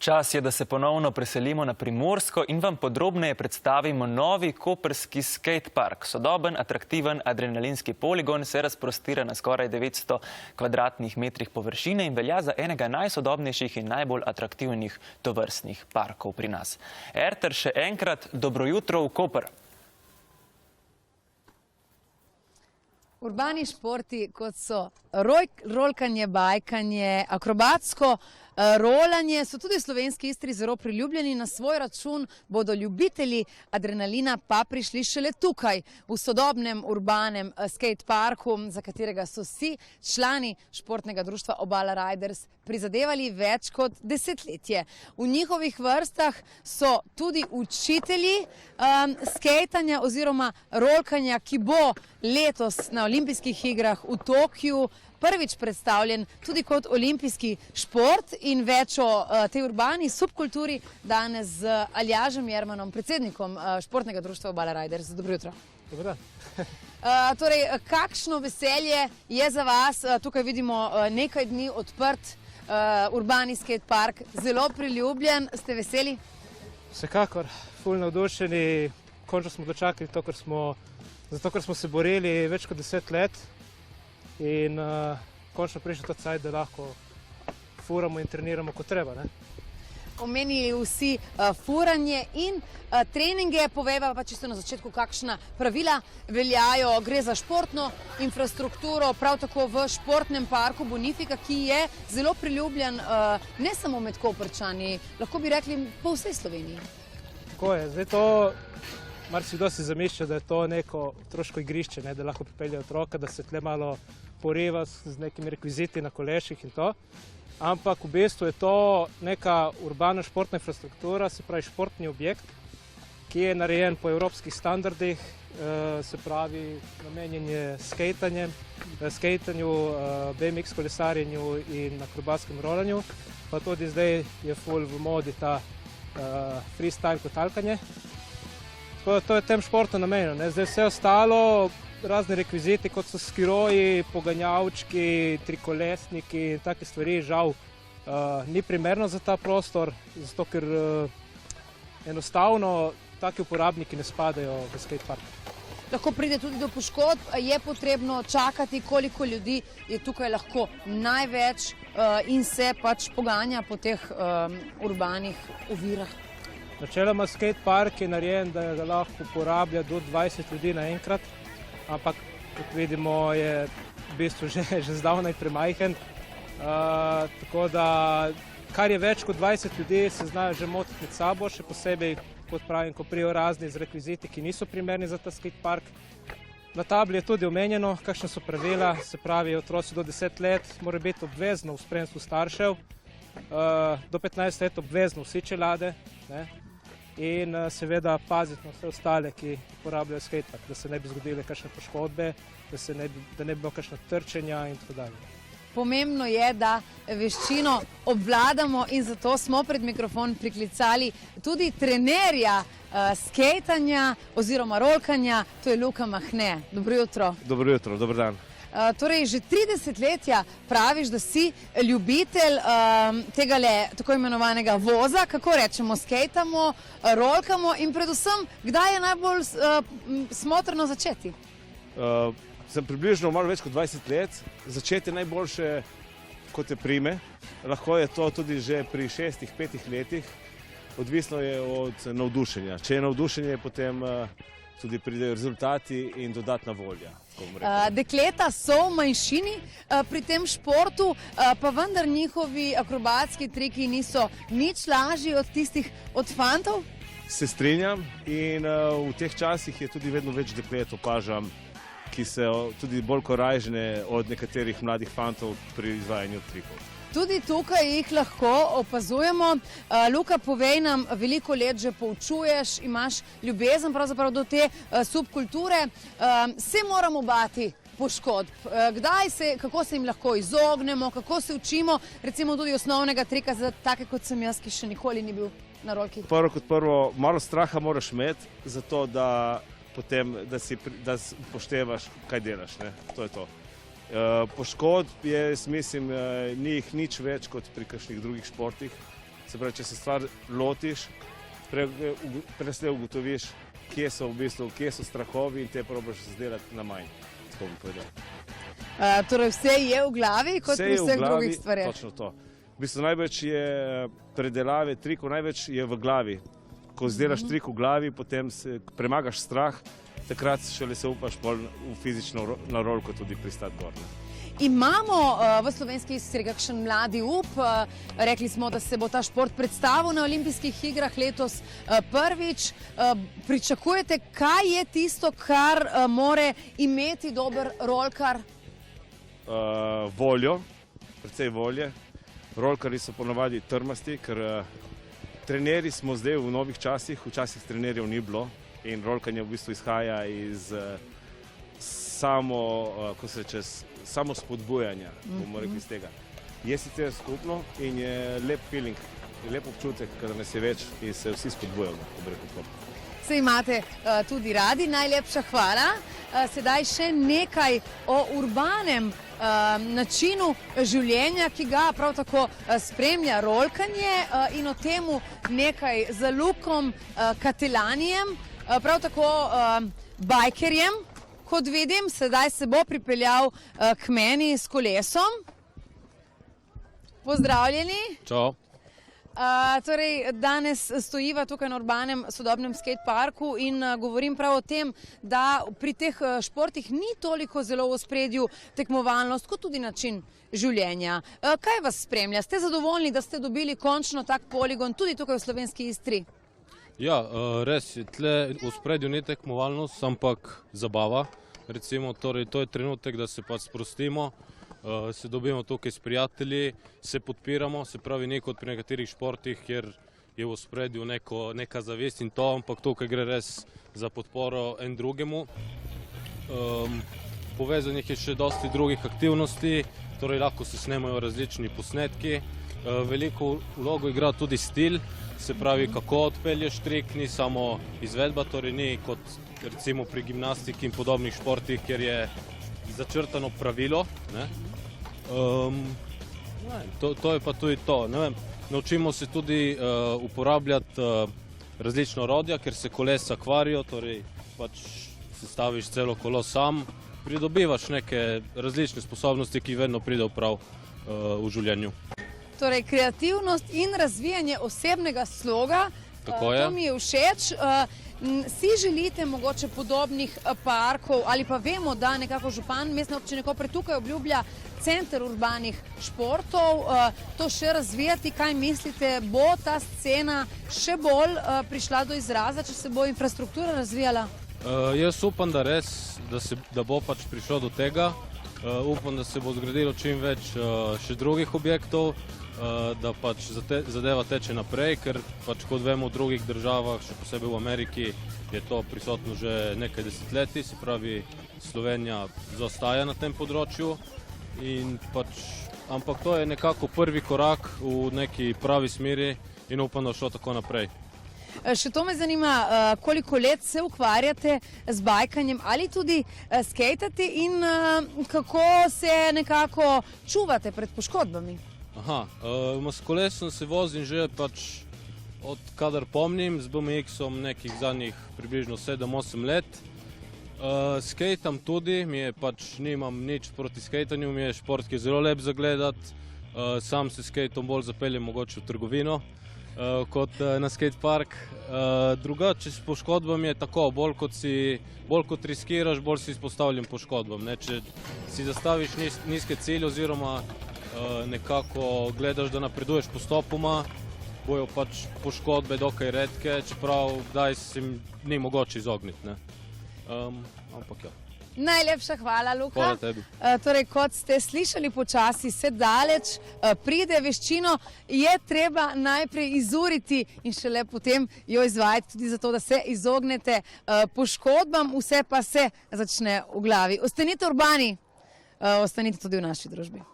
Čas je, da se ponovno preselimo na Primorsko in vam podrobneje predstavimo novi koprski skatepark. Sodoben, atraktiven, adrenalinski poligon se razprostira na skoraj 900 kvadratnih metrih površine in velja za enega najsodobnejših in najbolj atraktivnih tovrstnih parkov pri nas. Erter, še enkrat dobro jutro v Koper. Urbani športi, kot so rolkanje, bajkanje, akrobatsko rolanje, so tudi v slovenski Istri zelo priljubljeni. Na svoj račun bodo ljubitelji adrenalina pa prišli šele tukaj, v sodobnem urbanem skateparku, za katerega so vsi člani športnega društva Obala Riders prizadevali več kot desetletje. V njihovih vrstah so tudi učitelji skejtanja oziroma rolkanja, ki bo letos na olimpijskih igrah v Tokiu prvič predstavljen tudi kot olimpijski šport, in več o tej urbani subkulturi danes z Aljažem Jermanom, predsednikom športnega društva Obala Riders. Dobro jutro. Dobar dan. Torej, kakšno veselje je za vas? Tukaj vidimo nekaj dni odprt urbani skatepark, zelo priljubljen. Ste veseli? Vsekakor, ful navdušeni. Končno smo dočakali to, zato ker smo se borili več kot 10 let. In končno prišel ta cajt, da lahko furamo in treniramo kot treba. Omenili vsi furanje in treninge. Povejva pa čisto na začetku, kakšna pravila veljajo. Gre za športno infrastrukturo, prav tako v športnem parku Bonifika, ki je zelo priljubljen ne samo med Koprčani, lahko bi rekli po vsej Sloveniji. Tako je. Zdaj to, marsikdo si zamišlja, da je to neko otroško igrišče, da lahko pripelje otroka, da se tle malo poreva z nekimi rekviziti na koleših in to. Ampak v bistvu je to neka urbana športna infrastruktura, se pravi športni objekt, ki je narejen po evropskih standardih, se pravi namenjen je skejtanju, BMX kolesarjenju in akrobatskem rolanju, pa tudi zdaj je ful v modi ta freestyle kotalkanje. Tako da to je tem športu namenjeno. Zdaj vse ostalo, razni rekviziti, kot so skiroji, poganjavčki, trikolesniki in take stvari, žal ni primerno za ta prostor, zato ker enostavno taki uporabniki ne spadajo v skatepark. Lahko pride tudi do poškodb, je potrebno čakati, koliko ljudi je tukaj lahko največ in se pač poganja po teh urbanih ovirah. Načeloma skatepark je narejen, da ga lahko uporablja do 20 ljudi naenkrat, ampak kot vidimo je v bistvu že zdavnaj premajhen. Tako da, kar je več kot 20 ljudi, se znajo že motiti med sabo, še posebej, kot pravim, ko prijo razni z rekviziti, ki niso primerni za ta skatepark. Na tabli je tudi omenjeno, kakšne so pravila, se pravi, otroci do 10 let mora biti obvezno v spremstvu staršev, do 15 let obvezno vsi čelade, in seveda paziti na vse ostale, ki uporabljajo skatepark, da se ne bi zgodile kakšne poškodbe, da ne bi bilo kakšne trčenja in tako dalje. Pomembno je, da veščino obvladamo, in zato smo pred mikrofon priklicali tudi trenerja skejtanja oziroma rolkanja, to je Luka Mahne. Dobro jutro. Dobro jutro, dober dan. Torej, že 3 desetletja praviš, da si ljubitelj tegale tako imenovanega voza, kako rečemo, skejtamo, rolkamo, in predvsem, kdaj je najbolj smotrno začeti? Sem približno malo več kot 20 let. Začeti je najboljše, kot te prime. Lahko je to tudi že pri 6-5 letih. Odvisno je od navdušenja. Če je navdušenje, potem tudi pridejo rezultati in dodatna volja. Dekleta so v manjšini pri tem športu, pa vendar njihovi akrobatski triki niso nič lažji od tistih od fantov? Se strinjam, in v teh časih je tudi vedno več deklet, opažam, ki so tudi bolj korajžne od nekaterih mladih fantov pri izvajanju trikov. Tudi tukaj jih lahko opazujemo. Luka, povej nam, veliko let že poučuješ, imaš ljubezen pravzaprav do te subkulture. Se moramo bati poškodb? Kako se jim lahko izognemo, kako se učimo, recimo tudi osnovnega trika za take kot sem jaz, ki še nikoli ni bil na rolki? Prvo kot prvo, malo straha moraš imeti, zato da potem, da upoštevaš, kaj delaš, to je to. Poškodb je, mislim, ni jih nič več kot pri kakšnih drugih športih. Se pravi, če se stvar lotiš, presle ugotoviš, kje so strahovi in te probaš zdelati na manj. Tako bi povedal. Torej vse je v glavi, kot pri vseh drugih stvareh. Točno to. V bistvu največ je predelave trikov, največ je v glavi. Ko zdelaš trik v glavi, potem se premagaš strah, takrat šele se upaš bolj v fizično na rolko tudi pristati gor. Imamo v slovenski Istri kakšen mladi up. Rekli smo, da se bo ta šport predstavil na olimpijskih igrah letos prvič. Pričakujete, kaj je tisto, kar more imeti dober rolkar? Voljo, precej volje. Rolkarji so ponovadi trmasti, ker trenerji smo zdaj v novih časih, včasih trenerjev ni bilo in rolkanje v bistvu izhaja iz samo spodbujanja, bomo rekli iz tega. Je sicer skupno in je lep feeling, lep občutek, kada nas je več in se vsi spodbujamo, bomo rekli tako. Se imate tudi radi, najlepša hvala. Sedaj še nekaj o urbanem načinu življenja, ki ga prav tako spremlja rolkanje in o temu nekaj z Lukom Katelanijem, prav tako bajkerjem, kot vidim, sedaj se bo pripeljal k meni s kolesom. Pozdravljeni. Čau. Torej, danes stojiva tukaj na urbanem sodobnem skateparku in govorim prav o tem, da pri teh športih ni toliko zelo v ospredju tekmovalnost, kot tudi način življenja. Kaj vas spremlja? Ste zadovoljni, da ste dobili končno tak poligon tudi tukaj v slovenski Istri? Ja, res je, tle v ospredju ni tekmovalnost, ampak zabava. Recimo, torej, to je trenutek, da se pač sprostimo, se dobimo tukaj s prijatelji, se podpiramo, se pravi ne kot pri nekaterih športih, kjer je v ospredju neka zavest in to, ampak tukaj gre res za podporo en drugemu. Povezanih je še dosti drugih aktivnosti, torej lahko se snemajo različni posnetki. Veliko vlogo igra tudi stil, se pravi kako odpelješ trik, ni samo izvedba, torej ni kot recimo pri gimnastiki in podobnih športih, kjer je začrtano pravilo. To je pa tudi to. Naučimo se tudi uporabljati različna orodja, ker se kolesa kvarijo, torej pač sestaviš celo kolo sam, pridobivaš neke različne sposobnosti, ki vedno pridejo prav v življenju. Torej, kreativnost in razvijanje osebnega sloga, Tako je. To mi je všeč. Si želite mogoče podobnih parkov ali pa vemo, da nekako župan mestne občine Koper tukaj obljublja center urbanih športov, to še razvijati, kaj mislite, bo ta scena še bolj prišla do izraza, če se bo infrastruktura razvijala? Jaz upam, da res, da bo pač prišlo do tega. Upam, da se bo zgradilo čim več še drugih objektov, da pač zadeva teče naprej, ker pač kot vemo v drugih državah, še posebej v Ameriki, je to prisotno že nekaj desetletij, se pravi Slovenija zaostaja na tem področju, ampak to je nekako prvi korak v neki pravi smeri in upam, da bo šlo tako naprej. Še to me zanima, koliko let se ukvarjate z bajkanjem ali tudi skejtate in kako se nekako čuvate pred poškodbami? S kolesom se vozim že pač od kadar pomnim, z BMX-om nekih zadnjih približno 7-8 let. Skejtam tudi, nimam nič proti skejtanju, mi je šport, ki je zelo lep za gledati. Sam se skejtom bolj zapeljem mogoče v trgovino kot na skatepark. Drugače s poškodbami je tako, bolj kot riskiraš, bolj si izpostavljen poškodbam. Če si zastaviš nizke cilje oziroma nekako gledaš, da napreduješ postopoma, bojo pač poškodbe dokaj redke, čeprav kdaj se ni mogoče izogniti. Ampak ja. Najlepša hvala, Luka. Hvala tebi. Torej, kot ste slišali, počasi se daleč pride veščino, je treba najprej izuriti in šele potem jo izvajati tudi zato, da se izognete poškodbam, vse pa se začne v glavi. Ostanite urbani, ostanite tudi v naši družbi.